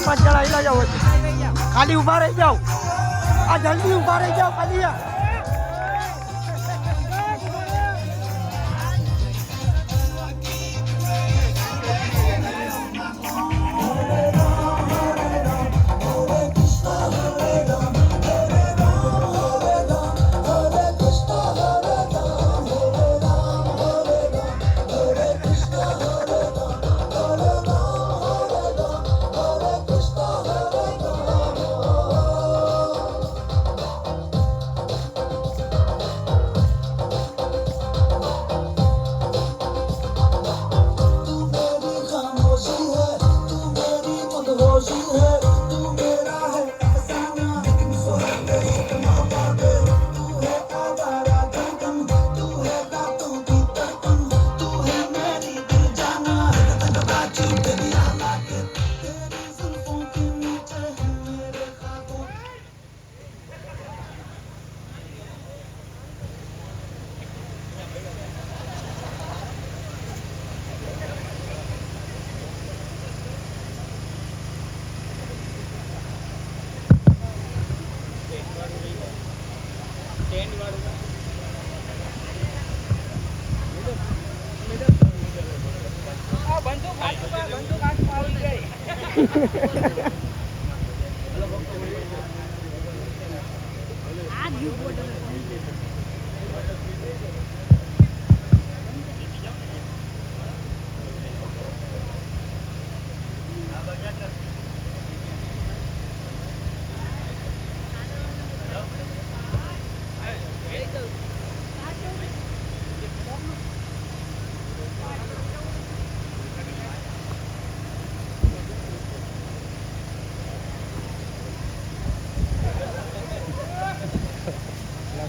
5 જણા ઈલા જાઓ ખાલી ઊભા રહી જાઓ આ જલ્દી ઊભા રહી જાઓ ખાલી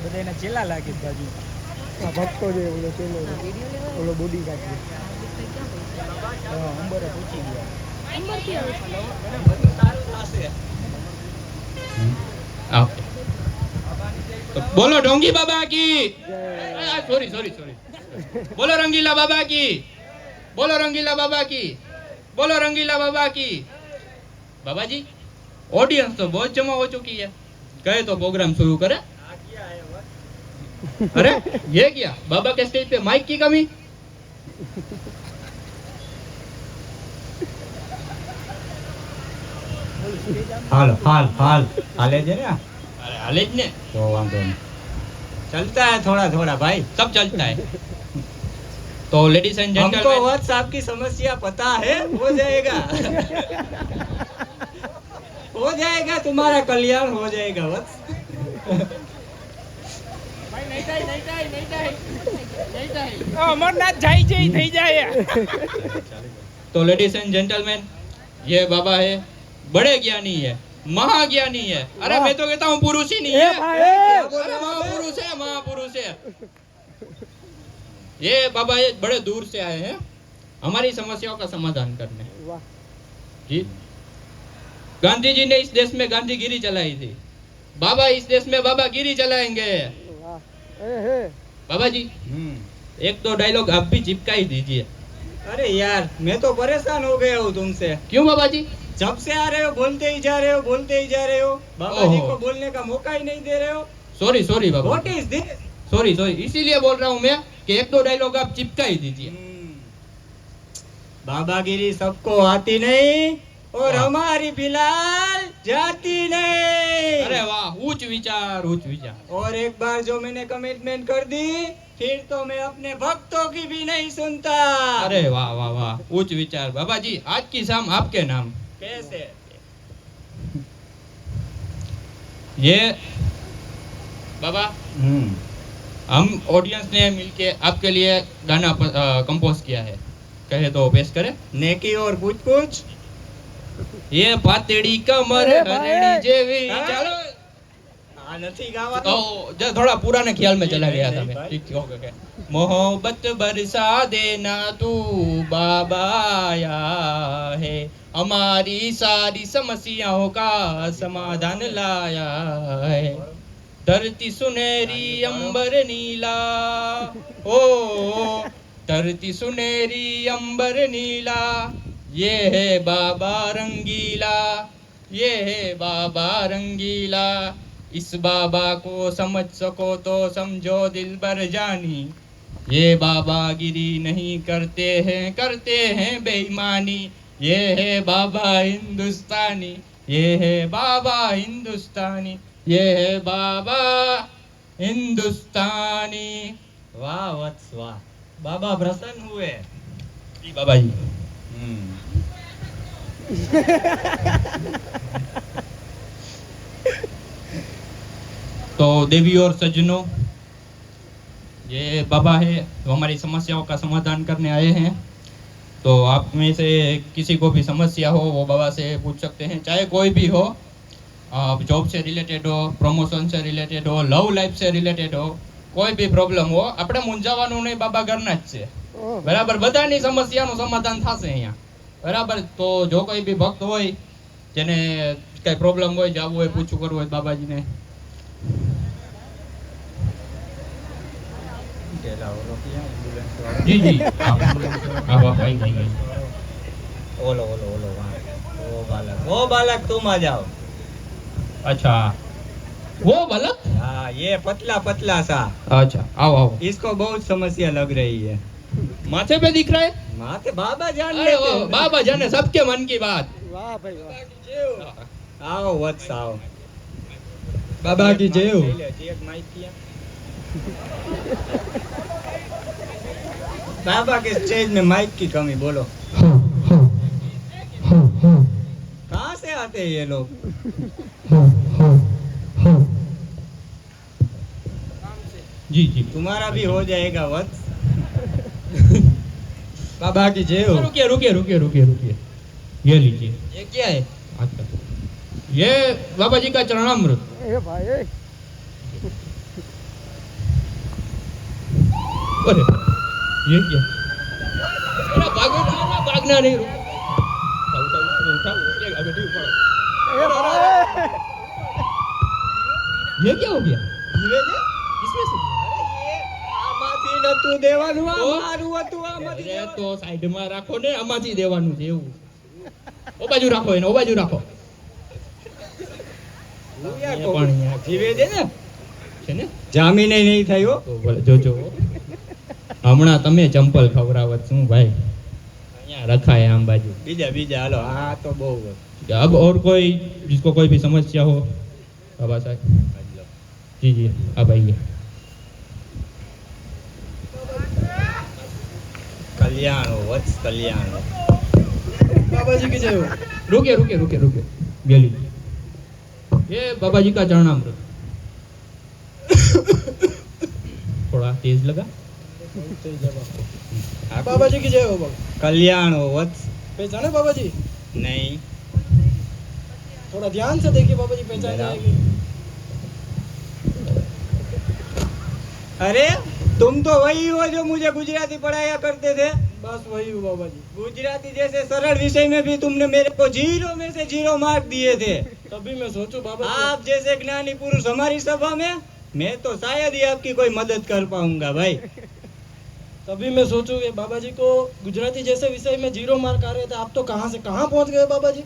બધાને ચેલા લાગે બાજુ આ ભક્તો જે ઓલો ચેલો ઓલો બોડી કાઢે અંબરે પૂછી ગયા बोलो डोंगी बाबा की सॉरी सॉरी सॉरी बोलो रंगीला बाबा की बोलो रंगीला बाबा की बोलो रंगीला बाबा की बाबा जी ऑडियंस तो बहुत जमा हो चुकी है कहे तो प्रोग्राम शुरू करे अरे ये क्या बाबा के स्टेज पे माइक की कमी હાલ હાલ હાલ હાલે છે ને अरे हालेज ने તો વાંધો નહીં चलता है थोड़ा थोड़ा भाई सब चलता है तो लेडीज एंड हमको जेंटलमैन वत्स आपकी समस्या पता है हो जाएगा हो जाएगा तुम्हारा कल्याण हो जाएगा वत्स અમરનાથ જાય છે થઈ જાય तो लेडीज एंड जेंटलमैन ये बाबा है बड़े ज्ञानी है महाज्ञानी है अरे मैं तो कहता हूँ पुरुष ही नहीं है अरे महापुरुष है ये बाबा ये बड़े दूर से आए हैं हमारी समस्याओं का समाधान करने जी गांधी जी ने इस देश में गांधीगिरी चलाई थी बाबा इस देश में बाबागिरी चलाएंगे बाबा जी एक दो डायलॉग आप भी चिपका ही दीजिए अरे यार मैं तो परेशान हो गया हूँ तुमसे क्यों बाबा जी जब से आ रहे हो बोलते ही जा रहे हो बोलते ही जा रहे हो बाबा जी ओहो। को बोलने का मौका ही नहीं दे रहे हो sorry sorry Baba what is this sorry sorry इसीलिए बोल रहा हूँ मैं कि एक दो डायलॉग आप चिपका ही दीजिए बाबागिरी सबको आती नहीं और वाह। हमारी फिलहाल जाती नहीं अरे वाह उच्च विचार और एक बार जो मैंने कमिटमेंट कर दी फिर तो मैं अपने भक्तों की भी नहीं सुनता अरे वाह वाह वाह उच्च विचार बाबा जी आज की शाम आपके नाम कैसे ये बाबा हम ऑडियंस ने मिलके आपके लिए गाना कंपोज किया है कहे तो पेश करें नेकी और कुछ कुछ ये पातड़ी कमर हरणी जेवी चलो आ નથી ગાવા तो जो थोड़ा पुराने ख्याल में चला गया था मैं ठीक ओके मोहब्बत बरसा देना तू बाबा आया है हमारी सारी समस्याओं का समाधान लाया है धरती सुनहरी अंबर नीला ओ धरती सुनहरी अंबर नीला ये है बाबा रंगीला, ये है बाबा रंगीला, इस बाबा को समझ सको तो समझो दिल भर जानी, ये बाबा गिरी नहीं करते हैं बेईमानी, ये है बाबा हिंदुस्तानी, ये है बाबा हिंदुस्तानी, ये है बाबा हिंदुस्तानी। वाह वत्स वाह, बाबा प्रसन्न हुए। जी बाबा जी। तो देवी और सज्जनों, ये बाबा है तो हमारी समस्याओं का समाधान करने आए हैं। तो आप में से किसी को भी समस्या हो वो बाबा से पूछ सकते हैं, चाहे कोई भी हो, जॉब से रिलेटेड हो, प्रमोशन से रिलेटेड हो, लव लाइफ से रिलेटेड हो, કોઈ બી પ્રોબ્લેમ હો, આપણે મૂંઝાવાનું નહીં, બાબા ઘરના જ છે, બરાબર. બધાની સમસ્યાનું સમાધાન થશે અહીંયા, બરાબર. તો જો કોઈ બી ભક્ત હોય જેને કઈ પ્રોબ્લેમ હોય, જવું હોય, પૂછવું કરવું હોય બાબાજીને. જી જી હા બાપા આવી. ઓલો ઓલો ઓલો वो बालक तुम आ जाओ। अच्छा वो बालक, हाँ ये पतला पतला सा, अच्छा आओ आओ. इसको बहुत समस्या लग रही है। माथे पे दिख रहा है? माथे बाबा जान अरे लेते वो हैं। बाबा जाने सबके मन की बात. વાહ ભાઈ વાહ. आओ वत्स आओ। बाबा की जय हो। बाबा के स्टेज में माइक की कमी, बोलो। कहाँ से आते हैं ये लोग? जी जी. तुम्हारा भी हो जाएगा वत्स। बाबा की जय हो। रुकिए रुकिए रुकिए रुकिए रुकिए, ये लीजिए. ये क्या है? अच्छा, ये बाबा जी का चरणामृत. એ ભાઈ એ. अरे ये क्या? अरे भागना नहीं, रुको. उठाओ, ये अबे ठीक उठाओ. એ ભાઈ. ये क्या हो गया? ધીરે છે? इसमें से આમાંથી નતું દેવાનું, આ ઓ. મારું હતું, આમાંથી અરે દેવાનું. તો સાઈડમાં રાખો ને, આમાંથી દેવાનું છે એવું. ઓ બાજુ રાખો એને, ઓ બાજુ રાખો. યાર, એ પણ યાર ધીરે છે ને, છે ને. જામીને નહીં થયો. તો ભલે જોજો. હમણાં તમે ચંપલ ખવડાવત શું ભાઈ, અહીંયા રખાય આમ બાજુ. બીજા બીજા હાલો, આ તો બહુ अब और कोई जिसको कोई भी समस्या हो बाबा साहब. जी जी अब आइए. कल्याण हो वत्स, कल्याण हो। बाबा जी की जय हो। रुकिए रुकिए रुकिए रुकिए, ये लीजिए. ये बाबा जी का चरणामृत. थोड़ा तेज लगा. बाबा जी की जय हो। बाबा कल्याण हो वत्स। पहचाने बाबा जी? नहीं, थोड़ा ध्यान से देखिए, बाबा जी पहचान जरा। जाएंगे। अरे तुम तो वही हो जो मुझे गुजराती पढ़ाया करते थे। बस वही हूँ बाबा जी। गुजराती जैसे सरल विषय में भी तुमने मेरे को 0 में से 0 मार्क दिए थे। तभी मैं सोचूं बाबा जी, आप जैसे ज्ञानी पुरुष हमारी सभा में, मैं तो शायद ही आपकी कोई मदद कर पाऊंगा भाई। तभी मैं सोचूं कि बाबा जी को गुजराती जैसे विषय में 0 मार्क आ रहे थे, आप तो कहाँ से कहाँ पहुँच गए बाबा जी।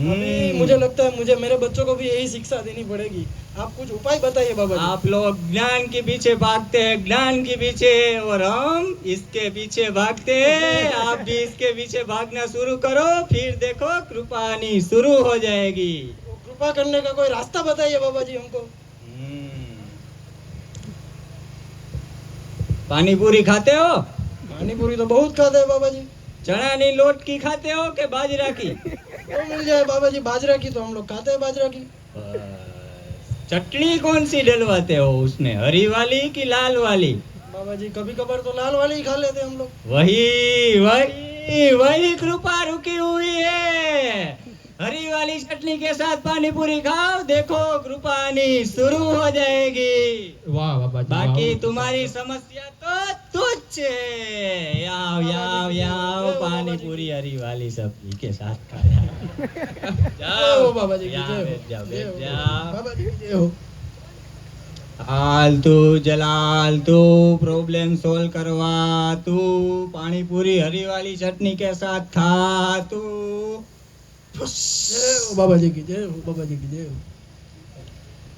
अभी मुझे लगता है मुझे मेरे बच्चों को भी यही शिक्षा देनी पड़ेगी। आप कुछ उपाय बताइए बाबा जी। आप लोग ज्ञान के पीछे भागते हैं, ज्ञान के पीछे, और हम इसके पीछे भागते हैं। आप भी इसके पीछे भागना शुरू करो, फिर देखो कृपानी शुरू हो जाएगी। तो कृपा करने का कोई रास्ता बताइए बाबा जी हमको। पानी पूरी खाते हो? पानी पूरी तो बहुत खाते हैं बाबा जी। चना नहीं लोट की खाते हो कि बाजरा की? वो मिल जाए बाबा जी, बाजरा की तो हम लोग खाते हैं बाजरा की। चटनी कौन सी डलवाते हो उसमें, हरी वाली कि लाल वाली? बाबा जी कभी कभार तो लाल वाली ही खा लेते हैं हम लोग। वही वही वही कृपा रुकी हुई है। हरी वाली चटनी के साथ पानी पूरी खाओ, देखो कृपानी शुरू हो जाएगी। वाह बाबा जी. बाकी वाह. तुम्हारी समस्या तो तुच्छ है। याओ याओ याओ, पानी पूरी हरी वाली सब्जी के साथ खाया। जय हो बाबा जी की, यहाँ जय हो। बैठ जाओ, जय बैठ हो जाओ। बाबा जी की जय हो। હાલતુ જલાલતુ प्रॉब्लम सोल्व करवा तू पानी पूरी हरी वाली चटनी के साथ खा तू जय हो बाबा जी की जय हो, बाबा जी की जय हो।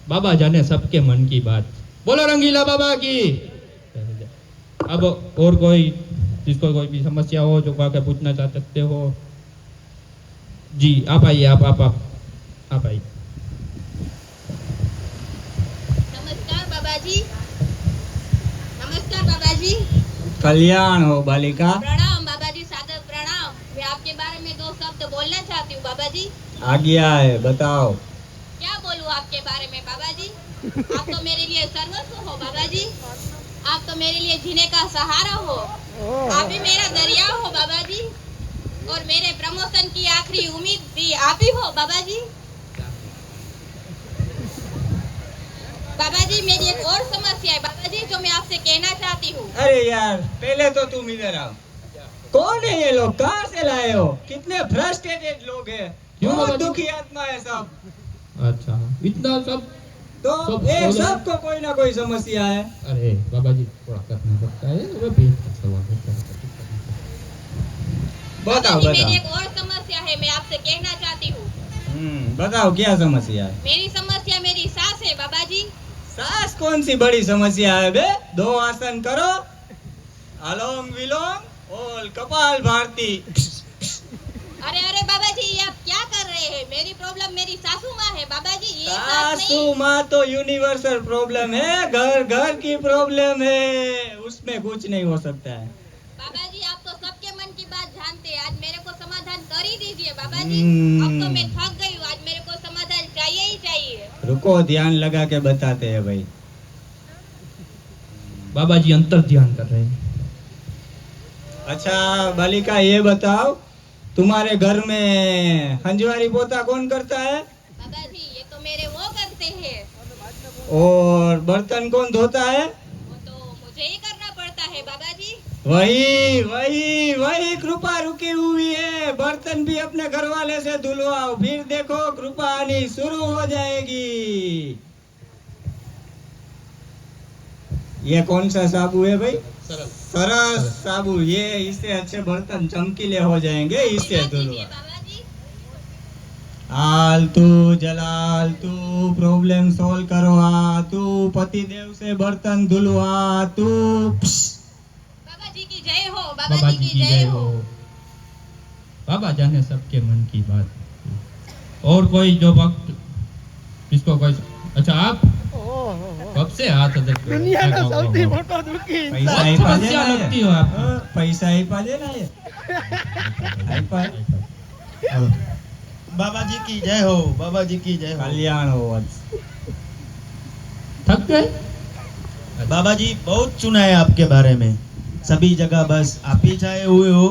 बाबा जाने सबके मन की बात। बोलो रंगीला बाबा की। अब और कोई जिसको कोई भी समस्या हो जो आगे पूछना चाह सकते हो जी, आप आइए, आप आइए। नमस्कार बाबा जी। नमस्कार बाबा जी। कल्याण हो बालिका। प्रणाम बाबा जी, सादर प्रणाम। मैं आपके बारे में 2 शब्द बोलना चाहती हूँ बाबा जी। आज्ञा है, बताओ। क्या बोलूँ आपके बारे में बाबा जी? आप तो मेरे लिए सर्वस्व हो बाबा जी। आप तो मेरे लिए जीने का सहारा हो। आप ही मेरा दरिया हो बाबा जी। और मेरे प्रमोशन की आखिरी उम्मीद भी आप ही हो बाबा जी। बाबा जी मेरी एक और समस्या है बाबा जी जो मैं आपसे कहना चाहती हूँ। अरे यार, पहले तो तुम इधर आओ। कौन है ये लोग, कहाँ से लाए हो? कितने फ्रस्ट्रेटेड लोग हैं, क्यों बहुत बाबा जी? दुखी आत्मा है सब। अच्छा, इतना सब। तो सब ये बोलो। सबको कोई ना कोई समस्या है। अरे बाबा जी थोड़ा करना पड़ता है, वो भी सवाल होता है। बताओ बाबा जी, मेरी बताओ। एक और समस्या है, मैं आपसे कहना चाहती हूँ। बताओ क्या समस्या है? मेरी समस्या मेरी सास है बाबा जी। सास कौन सी बड़ी समस्या है बे? 2 आसन करो, अलोम विलोम और कपाल भारती। अरे अरे बाबा जी ये आप क्या कर रहे हैं? मेरी प्रॉब्लम मेरी सासू माँ है बाबा जी, ये सास सासू नहीं। माँ तो यूनिवर्सल प्रॉब्लम है, घर घर की प्रॉब्लम है, उसमें कुछ नहीं हो सकता है। बाबा जी आप तो सबके मन की बात जानते हैं, आज मेरे को समाधान कर ही दीजिए बाबा जी। अब तो मैं थक गई हूँ, आज मेरे को समाधान चाहिए ही चाहिए। रुको, ध्यान लगा के बताते हैं भाई। बाबा जी अंतर ध्यान कर रहे हैं। अच्छा बालिका, ये बताओ तुम्हारे घर में हंजवारी पोता कौन करता है? बाबा जी ये तो मेरे वो करते हैं। और बर्तन कौन धोता है? वो तो मुझे ही करना पड़ता है बाबा जी। वही वही वही कृपा रुकी हुई है। बर्तन भी अपने घर वाले से धुलवाओ, फिर देखो कृपा आनी शुरू हो जाएगी। ये कौन सा साबु है भाई? सरस साबु। ये इससे अच्छे बर्तन चमकीले हो जाएंगे, इससे दिला दीजिए धुलवा। बाबा जी। आलतू जलालतू प्रॉब्लम सोल्व करवा तू, पति देव से बर्तन धुलवा तू। बाबा जी की जय हो, बाबा जी की जय हो। बाबा जाने सबके मन की बात। और कोई जो वक्त जिसको कोई। अच्छा आप कब से हाथ अदर दुनिया का સૌથી મોટો દુખી पैसा बहुत ही पाजे समस्या ना लगती ये। हो आपको। हाँ, पैसा ही पाजे ना ये। आई पाए। बाबा जी की जय हो, बाबा जी की जय हो। कल्याण हो वंश। थक गए? बाबा जी बहुत सुना है आपके बारे में, सभी जगह बस आप ही छाए हुए हो,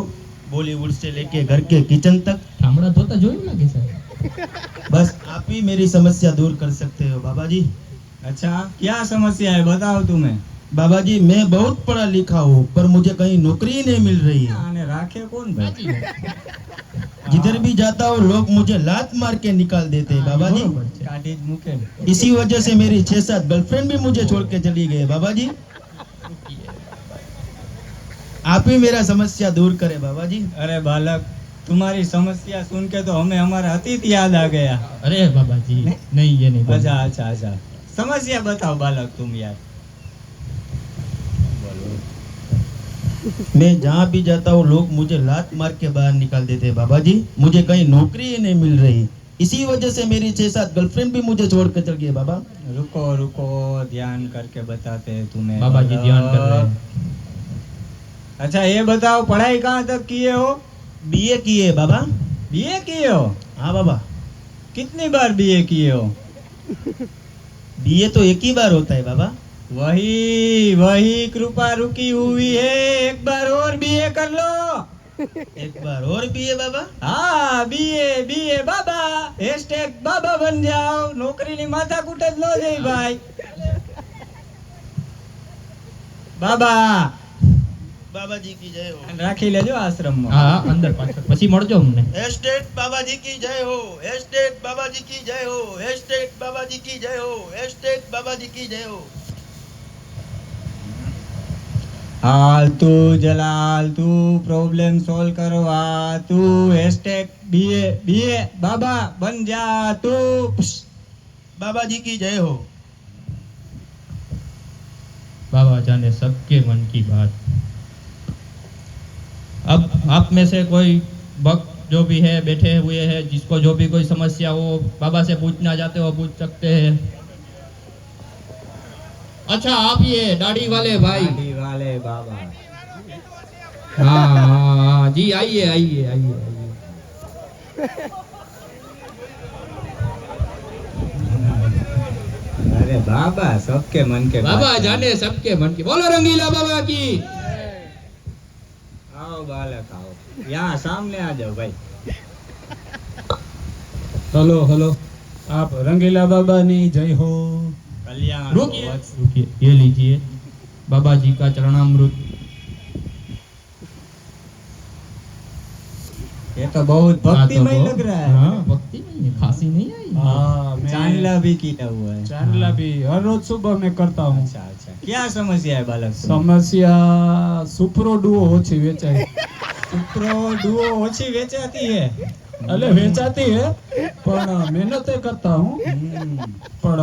बॉलीवुड से लेके घर के किचन तक। ठामड़ा धोता જોયું લાગે સાહેબ। बस आप ही मेरी समस्या दूर कर सकते हो बाबा जी। अच्छा क्या समस्या है बताओ तुम्हें? बाबा जी मैं बहुत पढ़ा लिखा हूँ पर मुझे कहीं नौकरी ही नहीं मिल रही है। आने राखे कौन भाई? जिधर भी जाता हूँ लोग मुझे लात मार के निकाल देते हैं बाबा जी। काटी ज मुके ने। इसी वजह से मेरी 6-7 गर्लफ्रेंड भी मुझे छोड़ के चली गई बाबा जी। आप ही मेरा समस्या दूर करे बाबा जी। अरे बालक, तुम्हारी समस्या सुन के तो हमें हमारा अतीत याद आ गया। अरे बाबा जी नहीं ये नहीं अच्छा बोलना। अच्छा अच्छा, समस्या बताओ बालक तुम यार। मैं जहाँ भी जाता हूँ लोग मुझे लात मार के बाहर निकाल देते हैं बाबा जी। मुझे कहीं नौकरी ही नहीं मिल रही, इसी वजह से मेरी 6-7 गर्लफ्रेंड भी मुझे छोड़ के चल गई बाबा। रुको रुको, ध्यान करके बताते हैं तुम्हें। बाबा जी ध्यान कर रहे हैं। अच्छा ये बताओ पढ़ाई कहाँ तक किए हो? बीए किए बाबा। बीए किए हो? हाँ बाबा, कितनी बार बीए किए हो? बीए तो एक ही बार होता है बाबा। वही वही कृपा रुकी हुई है, एक बार और बीए कर लो। एक बार और बीए बाबा। हाँ बीए बीए बाबा, हैशटैग बाबा बन जाओ, नौकरी ની માથા કૂટ જ નો જઈ ભાઈ। બાબા बाबा जी की जय हो। રાખી લેજો આશ્રમમાં। હા અંદર પાછળ પછી મળજો અમને। एस्टेट बाबा जी की जय हो, एस्टेट बाबा जी की जय हो, एस्टेट बाबा जी की जय हो, एस्टेट बाबा जी की जय हो। हाल तू जलाल तू प्रॉब्लम सॉल्व करवा तू हैशटैग बीए बीए बाबा बन जा तू बाबा जी की जय हो। बाबा जाने सबके मन की बात। अब आप में से कोई भक्त जो भी है बैठे हुए हैं, जिसको जो भी कोई समस्या हो बाबा से पूछना चाहते हो पूछ सकते हैं। अच्छा आप ये दाढ़ी वाले भाई। दाढ़ी वाले बाबा। हाँ जी आइए आइए आइए आइए। अरे बाबा सबके मन के बाबा बात है। जाने सबके मन की। बोलो रंगीला बाबा की। आओ बालक आओ, यहाँ सामने आ जाओ भाई। हेलो हेलो, आप रंगीला बाबा नी जय हो। कल्याण रुकिए हो। रुकिए, ये लीजिए बाबा जी का चरणामृत। ये तो बहुत भक्तिमय हाँ, तो लग रहा है। हाँ भक्ति नहीं है, खांसी नहीं आई। हाँ, चांदला भी किया हुआ है। चांदला भी हर रोज सुबह मैं करता हूँ। अच्छा अच्छा, क्या समस्या है बालक? समस्या सुप्रो डुओ ઓછી વેચાય। सुप्रो डुओ ओછી વેચાતી है। अरे वेचाती है पर मेहनत करता हूँ। पर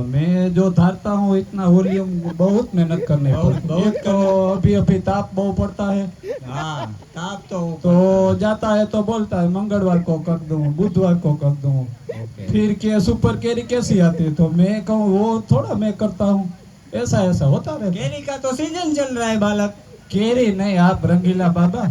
मैं जो धारता हूँ इतना वॉल्यूम बहुत मेहनत करने बहुत- पड़ती बहुत है। तो अभी अभी ताप बहुत पड़ता है हाँ ताप तो तो जाता है तो बोलता है मंगलवार को कर दूं, बुधवार को कर दूं। ओके। फिर के सुपर कैरी कैसी आती है तो मैं कहूँ वो थोड़ा मैं करता हूँ। ऐसा ऐसा होता रहता है। केरी का तो सीजन चल रहा है बालक। केरी नहीं आप रंगीला बाबा,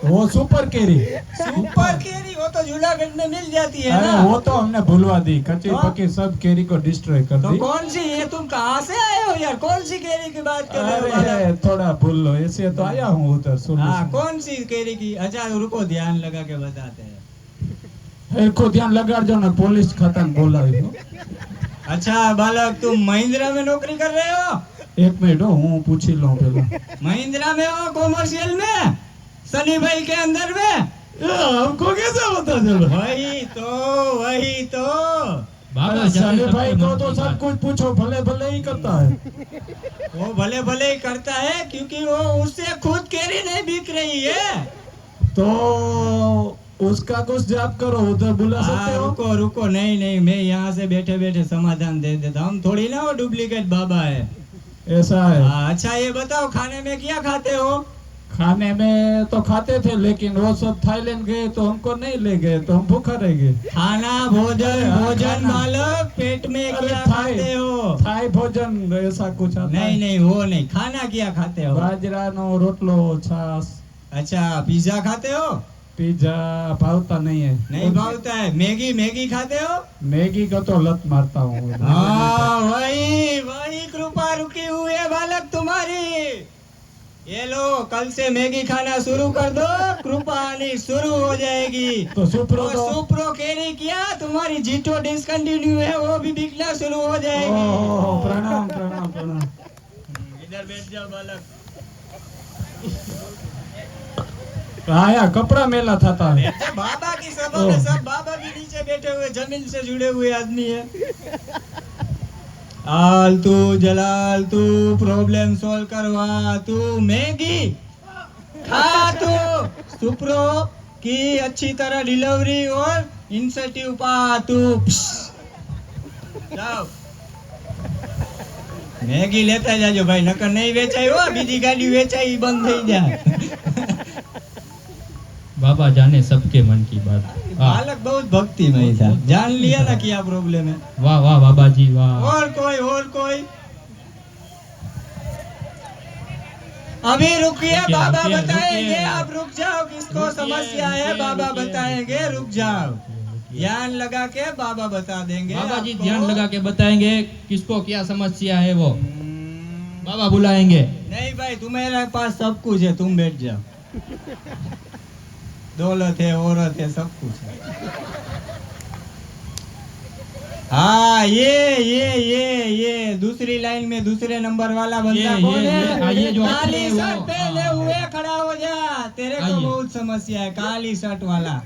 वो सुपर केरी। सुपर केरी वो तो जूनागढ़ में मिल जाती है अरे ना। वो तो हमने भुलवा दी, कच्ची तो? पक्की सब केरी को डिस्ट्रॉय कर तो दी। कौन सी ये तुम कहाँ से आए हो यार? कौन सी केरी की बात कर रहे हो बालक? अरे थोड़ा भूल लो, ऐसे तो आया हूँ उधर हाँ सुनो। कौन सी केरी की? अच्छा रुको ध्यान लगा के बताते हैं। एक को ध्यान लगा जो ना पुलिस खाता बोला। अच्छा बालक तुम महिंद्रा में नौकरी कर रहे हो? एक मिनट हो हूँ पूछी लो पहले। महिंद्रा में हो? कॉमर्शियल में? सनी भाई के अंदर में? हमको कैसे पता चला? वही तो बाबा अरे जाने साले सबके भाई मन को की तो सब बात। कुछ पूछो, भले भले ही करता है। वो भले भले ही करता है क्योंकि वो उससे खुद केरी नहीं बिक रही है। तो उसका कुछ जाप करो, उधर बुला सकते हो। रुको रुको, नहीं नहीं मैं यहाँ से बैठे बैठे समाधान दे देता हूँ। थोड़ी ना वो डुप्लीकेट बाबा है। ऐसा है। अच्छा ये बताओ खाने में क्या खाते हो? खाने में तो खाते थे लेकिन वो सब थाईलैंड गए तो हमको नहीं ले गए तो हम भूखा रह गए। खाना भोजन अरे, भोजन खाना। बालक पेट में अरे, क्या थाई। खाते हो? थाई भोजन ऐसा कुछ आता नहीं है। नहीं वो नहीं, खाना क्या खाते हो? बाजरानो रोटलो छाछ। अच्छा पिज्जा खाते हो? पिज्जा भावता नहीं है। नहीं भावता है। मैगी मैगी खाते हो? मैगी का तो लत मारता हूँ। हाँ वही वही कृपा रुकी हुई है बालक तुम्हारी। ये लो कल से मैगी खाना शुरू कर दो, कृपा आनी शुरू हो जाएगी। तो सुप्रो तो सुप्रो केरी किया तुम्हारी जीटो डिसकंटिन्यू है वो भी बिकना शुरू हो जाएगी। ओह, प्रणाम प्रणाम प्रणाम। इधर बैठ जाओ बालक। आया कपड़ा मेला था है। अच्छा, बाबा की सभा में सब बाबा भी नीचे बैठे हुए जमीन से जुड़े हुए आदमी है। आलतू जलालतू प्रॉब्लम सॉल्व करवा तू मैगी खा तू सुप्रो की अच्छी तरह डिलीवरी और इंसेंटिव पा तू। जाओ मैगी लेता जाजो भाई, नकर नहीं वेचाई हो बीजी गाड़ी वेचाई बंद થઈ જાય। बाबा जाने सबके मन की बात। वाह बालक बहुत भक्तिमय था, जान लिया ना क्या प्रॉब्लम है। वाह वाह बाबा जी वाह। और कोई अभी रुकिए, रुकिए, बाबा रुकिए, बताएंगे। रुकिए। आप रुक जाओ, किसको रुकिए, समस्या है रुकिए, बाबा रुकिए, बताएंगे। रुक जाओ, ध्यान लगा के बाबा बता देंगे बाबा जी आपको। ध्यान लगा के बताएंगे किसको क्या समस्या है वो हम्म, बाबा बुलाएंगे। नहीं भाई तुम्हारे पास सब कुछ है, तुम बैठ जाओ। दौलत है, औरत है, सब कुछ है। हाँ ये दूसरी लाइन में दूसरे नंबर वाला बंदा ये, कौन ये, है? हाँ, ये जो काली आपने वो- शर्ट पहने हाँ, हुए खड़ा हो जा, तेरे को आइए। बहुत समस्या है। काली शर्ट वाला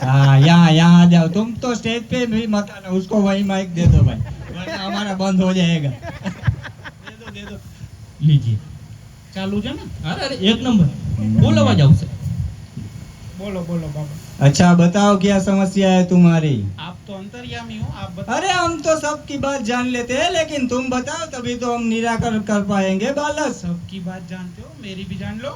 हाँ यहाँ आ जाओ। तुम तो स्टेज पे भी मत आना, उसको वही माइक दे दो भाई, वरना हमारा बंद हो जाएगा। दे दो लीजिए। ચાલુ છે ને? अरे अरे एक नंबर फुल अवाज આવશે। બોલો બોલો बाबा। अच्छा बताओ क्या समस्या है तुम्हारी? आप तो अंतर्यामी हो, आप बताओ। अरे हम तो सबकी बात जान लेते हैं, लेकिन तुम बताओ तभी तो हम निराकरण कर पाएंगे बालक। सबकी बात जानते हो, मेरी भी जान लो।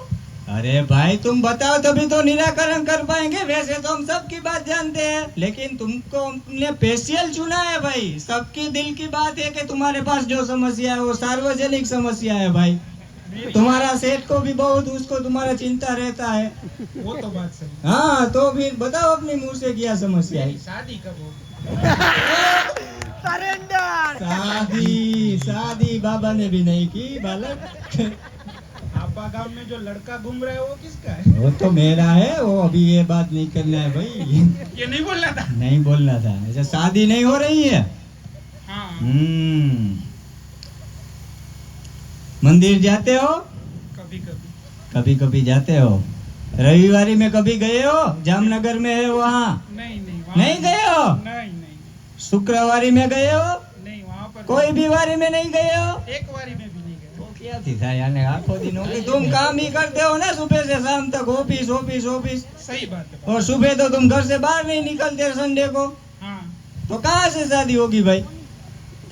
अरे भाई तुम बताओ तभी तो निराकरण कर पाएंगे। वैसे तो हम सबकी बात जानते हैं, लेकिन तुमको हमने स्पेशल चुना है भाई। सबकी दिल की बात है कि तुम्हारे पास जो समस्या है वो सार्वजनिक समस्या है भाई। तुम्हारा सेठ को भी बहुत उसको तुम्हारा चिंता रहता है। वो तो बात सही। हाँ तो फिर बताओ अपने मुंह से क्या समस्या है? मेरी शादी कब होगी? सरेंडर। शादी शादी बाबा ने भी नहीं की बालक। आपा गांव में जो लड़का घूम रहा है वो किसका है? वो तो मेरा है, वो अभी ये बात नहीं करना है भाई। ये नहीं बोलना था। नहीं बोलना था। ऐसा शादी नहीं हो रही है। हाँ। मंदिर जाते हो? कभी कभी। कभी कभी जाते हो? रविवारी में कभी गए हो? जामनगर में है वहाँ? नहीं नहीं वहाँ नहीं गए हो? नहीं नहीं शुक्रवारी में गए हो? नहीं वहाँ पर कोई भी वारी में नहीं गए हो? एक बारी में भी नहीं गए। तो क्या थी था यानी आखो दिनों की तुम काम ही करते हो ना, सुबह से शाम तक ऑफिस ऑफिस ऑफिस। सही बात है। और सुबह तो तुम घर से बाहर नहीं निकलते संडे को, हाँ। तो कहाँ से शादी होगी भाई?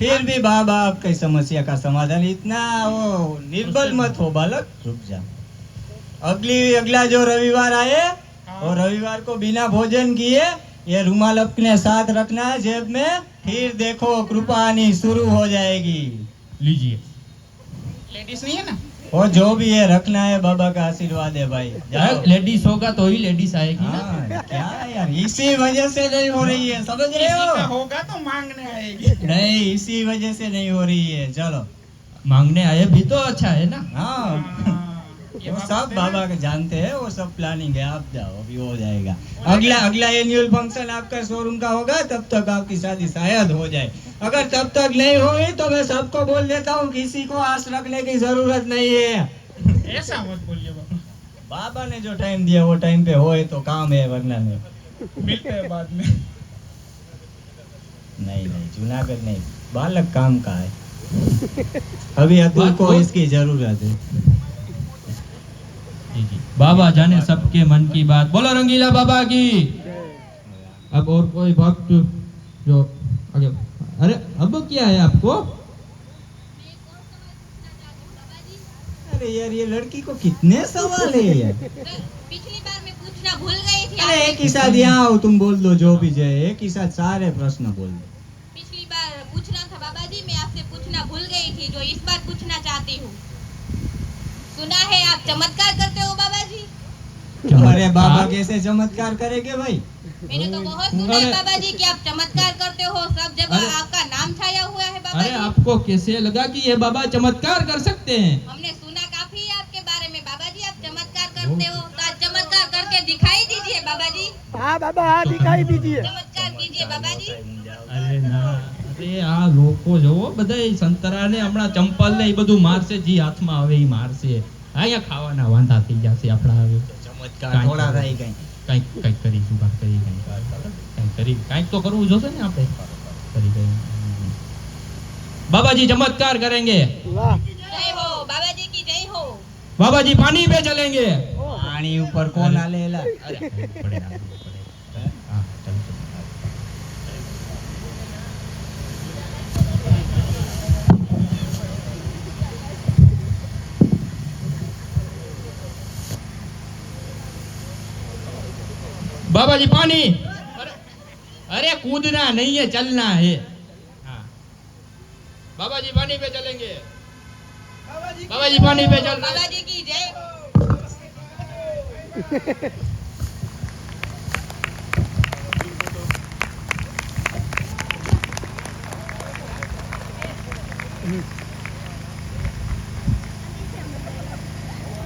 फिर भी बाबा आपकी समस्या का समाधान इतना वो निर्बल मत हो बालक, रुक जा। अगला जो रविवार आए और रविवार को बिना भोजन किए ये रुमाल अपने साथ रखना है जेब में, फिर देखो कृपा आनी शुरू हो जाएगी। लीजिए। लेडीज नहीं है ना? और जो भी है रखना है, बाबा का आशीर्वाद है भाई। जाओ। लेडीज होगा तो ही लेडीज आएगी ना। हाँ, क्या यार इसी वजह से नहीं हो रही है, समझ रहे किसी का हो? होगा तो मांगने आएगी। नहीं इसी वजह से नहीं हो रही है। चलो मांगने आए भी तो अच्छा है ना। हाँ हाँ, ये वो बात सब है ना? बाबा के जानते हैं, वो सब प्लानिंग है। आप जाओ अभी हो जाएगा। अगला एनुअल फंक्शन आपका शोरूम का होगा, तब तक आपकी शादी शायद हो जाए। अगर तब तक नहीं हुई तो मैं सबको बोल देता हूँ, किसी को आस रखने की जरूरत नहीं है। ऐसा मत बोलिए बाबा। बाबा ने जो टाइम दिया वो टाइम पे होए तो काम है, वरना नहीं। मिलते हैं बाद में। नहीं जूनागढ़ नहीं, बालक काम का है। अभी अतुल बात को बोल। इसकी जरूरत है। जी जी। बाबा जाने सबके मन की बात। बोलो रंगीला बाबा की। अब और कोई भक्त जो आगे। अरे अब क्या है आपको? अरे यार ये लड़की को कितने सवाल है यार। पिछली बार मैं पूछना भूल गई थी। अरे एक ही साथ यहाँ आओ, तुम बोल दो जो भी जाए, एक ही साथ सारे प्रश्न बोल दो। पिछली बार पूछना था बाबा जी, मैं आपसे पूछना भूल गई थी, जो इस बार पूछना चाहती हूँ। सुना है आप चमत्कार करते हो बाबा जी। अरे बाबा कैसे चमत्कार करेंगे भाई? मैंने तो बहुत सुना है बाबा जी कि आप चमत्कार करते हो, सब जगह आपका नाम छाया हुआ है बाबा अरे जी। आपको कैसे लगा कि ये बाबा चमत्कार कर सकते हैं? हमने सुना काफी है आपके बारे में बाबा जी, आप चमत्कार करते हो, तो आज चमत्कार करके दिखाई दीजिए बाबा जी। हाँ बाबा हाँ दिखाई दीजिए। चमत्कार कीजिए बाबा जी। અરે ના અરે આ લોકો જોવો બધા સંતરાને હમણાં ચંપલ ને એ બધું મારશે, જી હાથમાં આવે એ મારશે। અહીંયા ખાવાના વાંધા થઈ જશે આપણા હવે। ચમત્કાર કાંઈક થોડા કરો. થાય કઈ। કંઈક કરીશું બા, કંઈક તો કરવું જોશે ને આપણે। કરી बाबा जी चमत्कार करेंगे। वाह जय हो बाबा जी की जय हो। बाबा जी पानी पे चलेंगे। पानी ऊपर कौन आलेला? अरे पड़े ना, पड़े। हाँ, चलो, चलो। बाबा जी पानी। अरे कूदना नहीं है, चलना है। हाँ। बाबा जी पानी पे चलेंगे। बाबा जी पानी पे चल। बाबा जी की जय।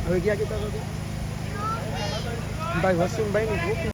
હવે ગયા કે ભાઈ વસુમભાઈ ની